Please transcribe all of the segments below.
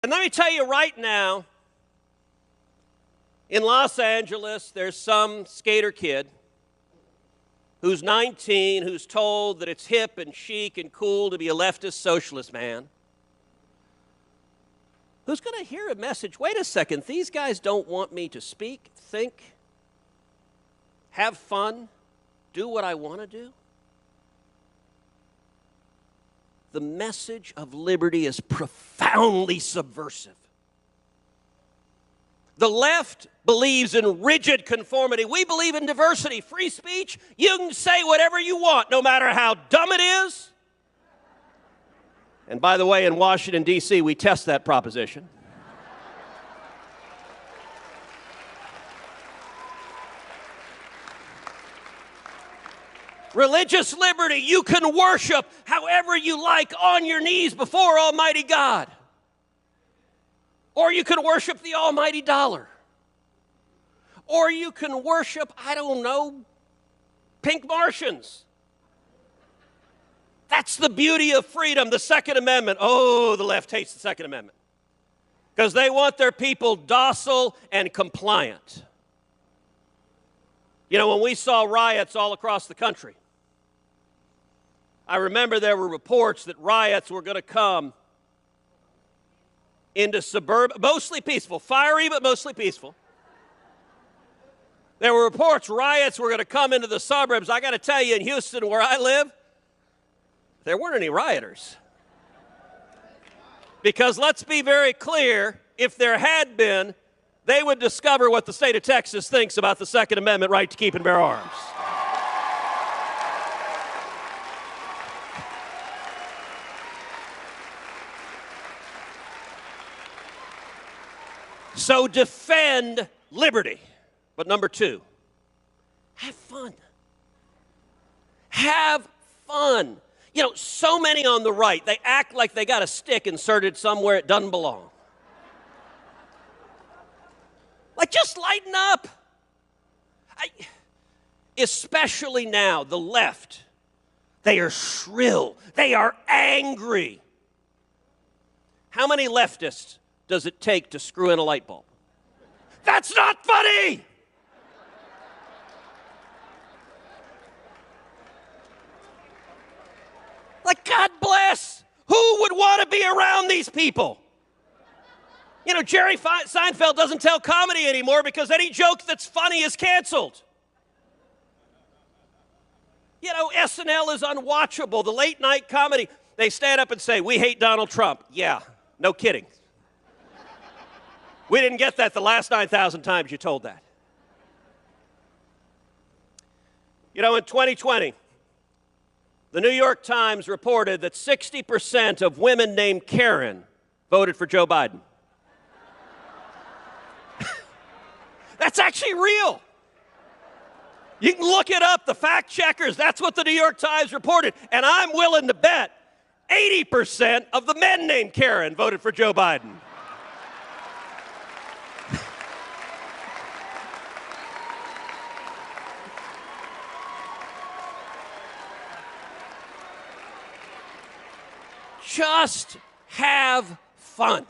And let me tell you right now, in Los Angeles, there's some skater kid who's 19, who's told that it's hip and chic and cool to be a leftist socialist man, who's going to hear a message, wait a second, these guys don't want me to speak, think, have fun, do what I want to do. The message of liberty is profoundly subversive. The left believes in rigid conformity. We believe in diversity, free speech. You can say whatever you want, no matter how dumb it is. And by the way, in Washington, D.C., we test that proposition. Religious liberty, you can worship however you like on your knees before Almighty God. Or you can worship the almighty dollar. Or you can worship, I don't know, pink Martians. That's the beauty of freedom, the Second Amendment. Oh, the left hates the Second Amendment. Because they want their people docile and compliant. You know, when we saw riots all across the country, I remember there were reports that riots were going to come into mostly peaceful, fiery but mostly peaceful. There were reports riots were going to come into the suburbs. I got to tell you, in Houston, where I live, there weren't any rioters. Because let's be very clear, if there had been, they would discover what the state of Texas thinks about the Second Amendment right to keep and bear arms. So defend liberty. But number two, have fun. Have fun. You know, so many on the right, they act like they got a stick inserted somewhere it doesn't belong. Like, just lighten up. Especially now, the left, they are shrill. They are angry. How many leftists does it take to screw in a light bulb? That's not funny! Like, God bless. Who would want to be around these people? You know, Jerry Seinfeld doesn't tell comedy anymore because any joke that's funny is canceled. You know, SNL is unwatchable. The late night comedy, they stand up and say, we hate Donald Trump. Yeah, no kidding. We didn't get that the last 9,000 times you told that. You know, in 2020, the New York Times reported that 60% of women named Karen voted for Joe Biden. That's actually real. You can look it up, the fact checkers, that's what the New York Times reported. And I'm willing to bet 80% of the men named Karen voted for Joe Biden. Just have fun.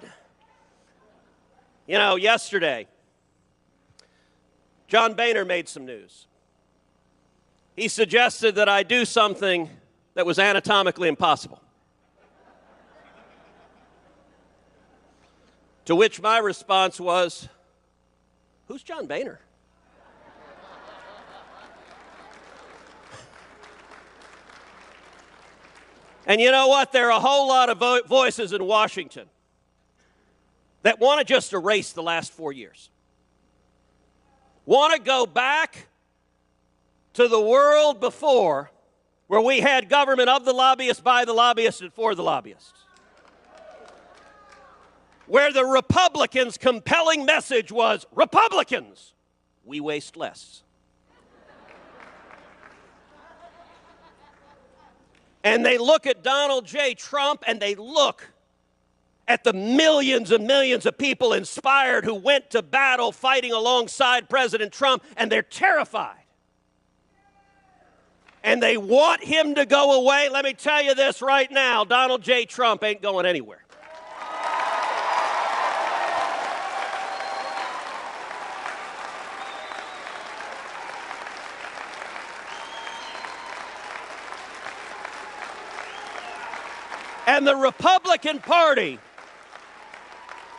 You know, yesterday, John Boehner made some news. He suggested that I do something that was anatomically impossible. To which my response was, who's John Boehner? And you know what? There are a whole lot of voices in Washington that want to just erase the last 4 years. Want to go back to the world before, where we had government of the lobbyists, by the lobbyists, and for the lobbyists. Where the Republicans' compelling message was, Republicans, we waste less. And they look at Donald J. Trump, and they look at the millions and millions of people inspired who went to battle fighting alongside President Trump, and they're terrified. And they want him to go away. Let me tell you this right now, Donald J. Trump ain't going anywhere. And the Republican Party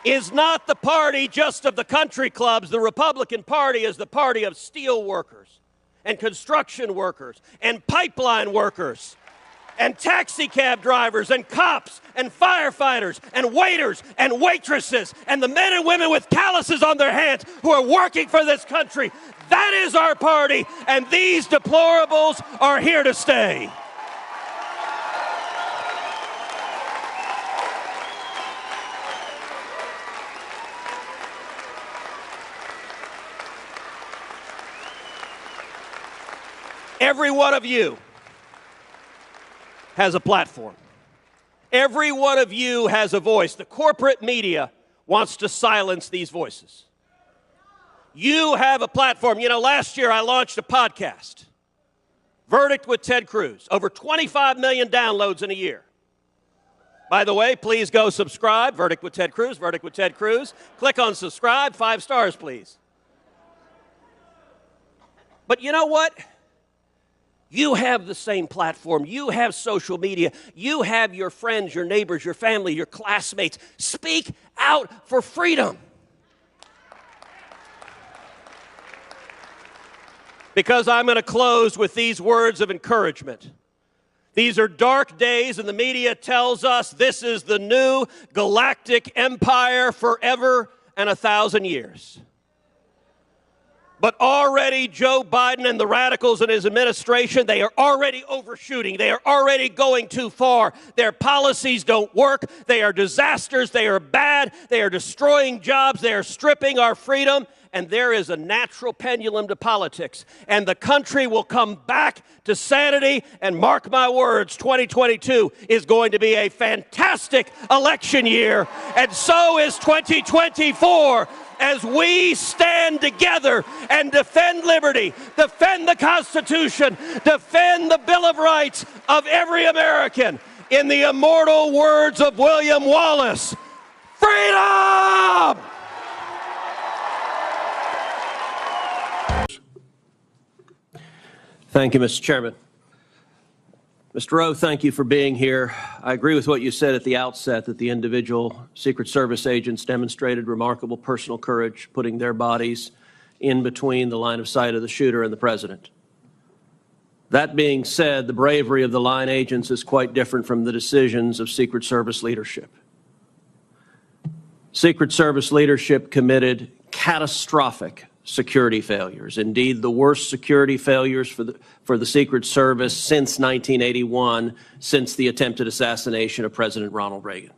is not the party just of the country clubs. The Republican Party is the party of steel workers and construction workers and pipeline workers and taxi cab drivers and cops and firefighters and waiters and waitresses and the men and women with calluses on their hands who are working for this country. That is our party, and these deplorables are here to stay. Every one of you has a platform. Every one of you has a voice. The corporate media wants to silence these voices. You have a platform. You know, last year I launched a podcast, Verdict with Ted Cruz. Over 25 million downloads in a year. By the way, please go subscribe. Verdict with Ted Cruz, Verdict with Ted Cruz. Click on subscribe. 5 stars, please. But you know what? You have the same platform. You have social media. You have your friends, your neighbors, your family, your classmates. Speak out for freedom. Because I'm going to close with these words of encouragement. These are dark days, and the media tells us this is the new galactic empire forever and 1,000 years. But already Joe Biden and the radicals in his administration, they are already overshooting. They are already going too far. Their policies don't work. They are disasters. They are bad. They are destroying jobs. They are stripping our freedom. And there is a natural pendulum to politics. And the country will come back to sanity. And mark my words, 2022 is going to be a fantastic election year. And so is 2024. As we stand together and defend liberty, defend the Constitution, defend the Bill of Rights of every American, in the immortal words of William Wallace, freedom! Thank you, Mr. Chairman. Mr. Rowe, thank you for being here. I agree with what you said at the outset, that the individual Secret Service agents demonstrated remarkable personal courage, putting their bodies in between the line of sight of the shooter and the president. That being said, the bravery of the line agents is quite different from the decisions of Secret Service leadership. Secret Service leadership committed catastrophic security failures, indeed the worst security failures for the Secret Service since 1981, since the attempted assassination of President Ronald Reagan.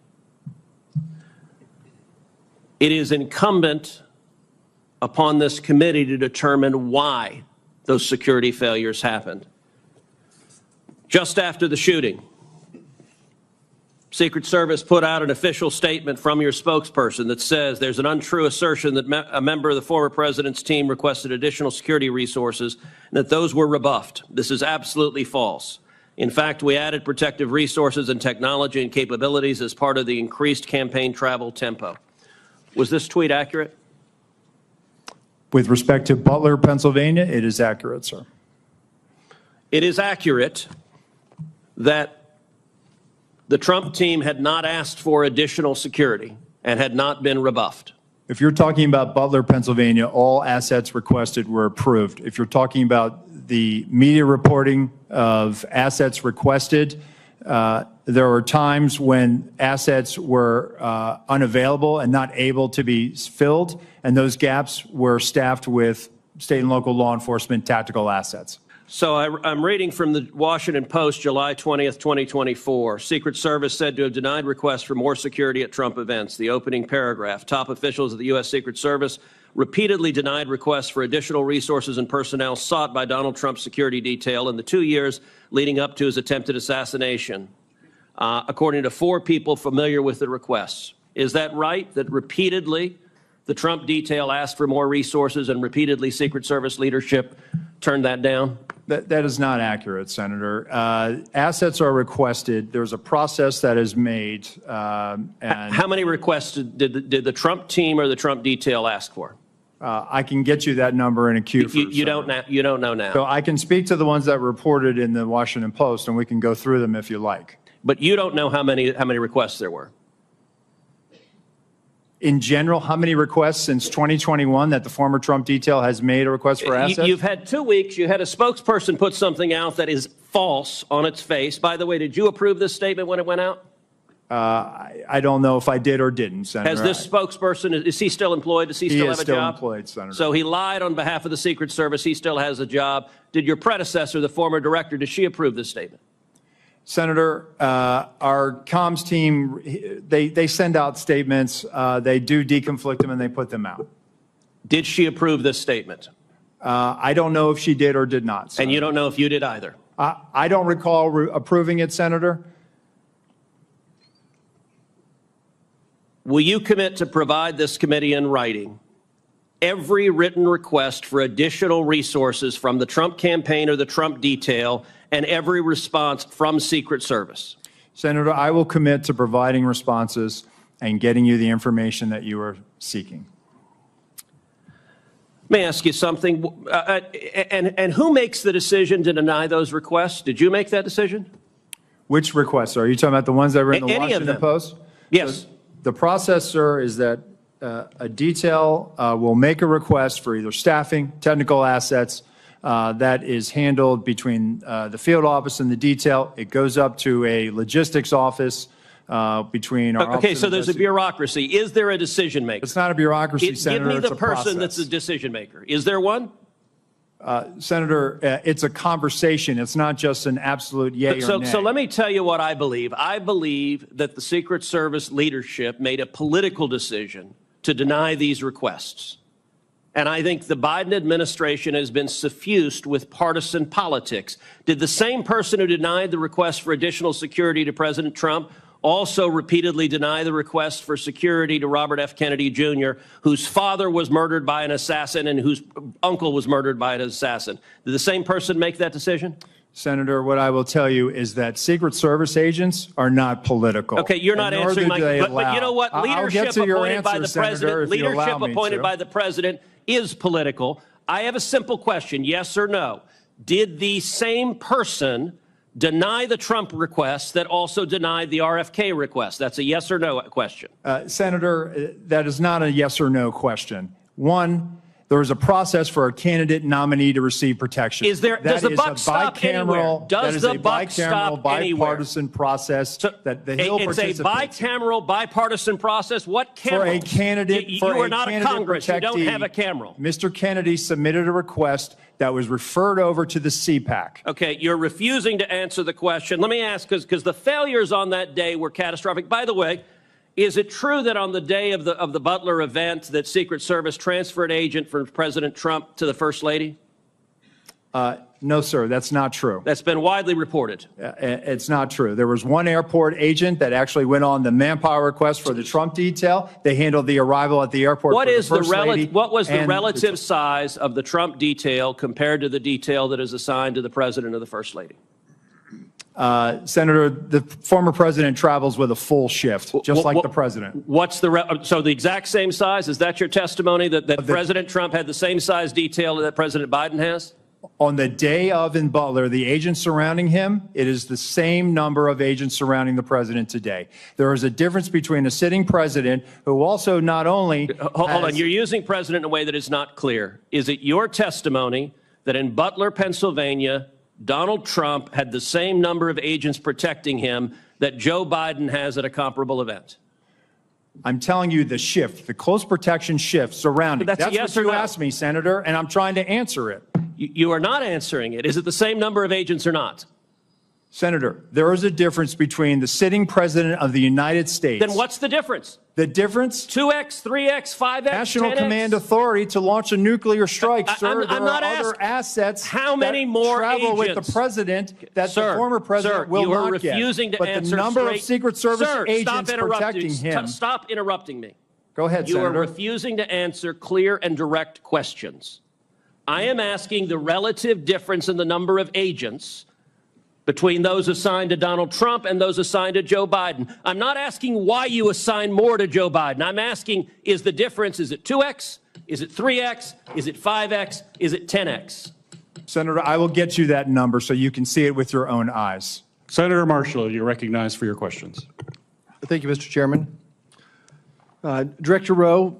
It is incumbent upon this committee to determine why those security failures happened. Just after the shooting, Secret Service put out an official statement from your spokesperson that says there's an untrue assertion that a member of the former president's team requested additional security resources and that those were rebuffed. This is absolutely false. In fact, we added protective resources and technology and capabilities as part of the increased campaign travel tempo. Was this tweet accurate? With respect to Butler, Pennsylvania, it is accurate, sir. It is accurate that the Trump team had not asked for additional security and had not been rebuffed. If you're talking about Butler, Pennsylvania, all assets requested were approved. If you're talking about the media reporting of assets requested, there were times when assets were unavailable and not able to be filled, and those gaps were staffed with state and local law enforcement tactical assets. So I'm reading from the Washington Post, July 20th, 2024. Secret Service said to have denied requests for more security at Trump events. The opening paragraph, top officials of the U.S. Secret Service repeatedly denied requests for additional resources and personnel sought by Donald Trump's security detail in the 2 years leading up to his attempted assassination, according to 4 people familiar with the requests. Is that right, that repeatedly the Trump detail asked for more resources and repeatedly Secret Service leadership turned that down? That is not accurate, Senator. Assets are requested. There's a process that is made. And how many requests did the Trump team or the Trump detail ask for? I can get you that number in a queue. You don't know now. So I can speak to the ones that reported in the Washington Post, and we can go through them if you like. But you don't know how many requests there were. In general, how many requests since 2021 that the former Trump detail has made a request for assets? You've had 2 weeks. You had a spokesperson put something out that is false on its face. By the way, did you approve this statement when it went out? I don't know if I did or didn't, Senator. Has this spokesperson, is he still employed? Does he still have a job? He is still employed, Senator. So he lied on behalf of the Secret Service. He still has a job. Did your predecessor, the former director, did she approve this statement? Senator, our comms team, they send out statements. They do deconflict them and they put them out. Did she approve this statement? I don't know if she did or did not, Senator. And you don't know if you did either? I don't recall approving it, Senator. Will you commit to provide this committee in writing every written request for additional resources from the Trump campaign or the Trump detail and every response from Secret Service? Senator, I will commit to providing responses and getting you the information that you are seeking. May I ask you something? And who makes the decision to deny those requests? Did you make that decision? Which requests? Are you talking about the ones that were in the Any of Washington them. Post? Yes. The process, sir, is that a detail will make a request for either staffing, technical assets, that is handled between the field office and the detail. It goes up to a logistics office between our Okay, office so of there's a bureaucracy. Is there a decision maker? It's not a bureaucracy, Senator. Give me It's the a person process. that's the decision maker. Is there one? Senator, it's a conversation. It's not just an absolute yay or nay. So let me tell you what I believe. I believe that the Secret Service leadership made a political decision to deny these requests. And I think the Biden administration has been suffused with partisan politics. Did the same person who denied the request for additional security to President Trump also repeatedly deny the request for security to Robert F. Kennedy Jr., whose father was murdered by an assassin and whose uncle was murdered by an assassin? Did the same person make that decision? Senator, what I will tell you is that Secret Service agents are not political. Okay, you're not answering my question. But you know what? Leadership appointed by the president, leadership appointed by the president is political. I have a simple question, yes or no. Did the same person deny the Trump request that also denied the RFK request? That's a yes or no question. Senator, that is not a yes or no question. One, there is a process for a candidate nominee to receive protection. Does the buck stop anywhere? Does the buck stop anywhere? Bipartisan process that the Hill participates in. It's a bicameral, bipartisan process. What camera? For a candidate, you are not a Congress. You don't have a camera. Mr. Kennedy submitted a request that was referred over to the CPAC. Okay, you're refusing to answer the question. Let me ask, because the failures on that day were catastrophic. By the way, is it true that on the day of the Butler event that Secret Service transferred agent from President Trump to the First Lady? No, sir, that's not true. That's been widely reported. It's not true. There was one airport agent that actually went on the manpower request for the Trump detail. They handled the arrival at the airport. What was the and relative size of the Trump detail compared to the detail that is assigned to the President or the First Lady? Senator, the former president travels with a full shift, just like the president. What's so the exact same size? Is that your testimony that President Trump had the same size detail that President Biden has? On the day of in Butler, the agents surrounding him, it is the same number of agents surrounding the president today. There is a difference between a sitting president who also not only Hold on, you're using president in a way that is not clear. Is it your testimony that in Butler, Pennsylvania, Donald Trump had the same number of agents protecting him that Joe Biden has at a comparable event? I'm telling you the shift, the close protection shift surrounding. That's a yes what you or no. asked me, Senator, and I'm trying to answer it. You are not answering it. Is it the same number of agents or not? Senator, there is a difference between the sitting president of the United States. Then what's the difference? The difference? 2x, 3x, 5x, National 10x? Command Authority to launch a nuclear strike, sir. I'm not other asking. assets How many more travel agents? with the president that Sir, the former president will you are not get. refusing to but answer the number straight. of Secret Service Sir, agents protecting him. Stop interrupting me. Go ahead, You Senator. are refusing to answer clear and direct questions. I am asking the relative difference in the number of agents between those assigned to Donald Trump and those assigned to Joe Biden. I'm not asking why you assign more to Joe Biden. I'm asking, is the difference, is it 2x? Is it 3x? Is it 5x? Is it 10x? Senator, I will get you that number so you can see it with your own eyes. Senator Marshall, you're recognized for your questions. Thank you, Mr. Chairman. Director Rowe,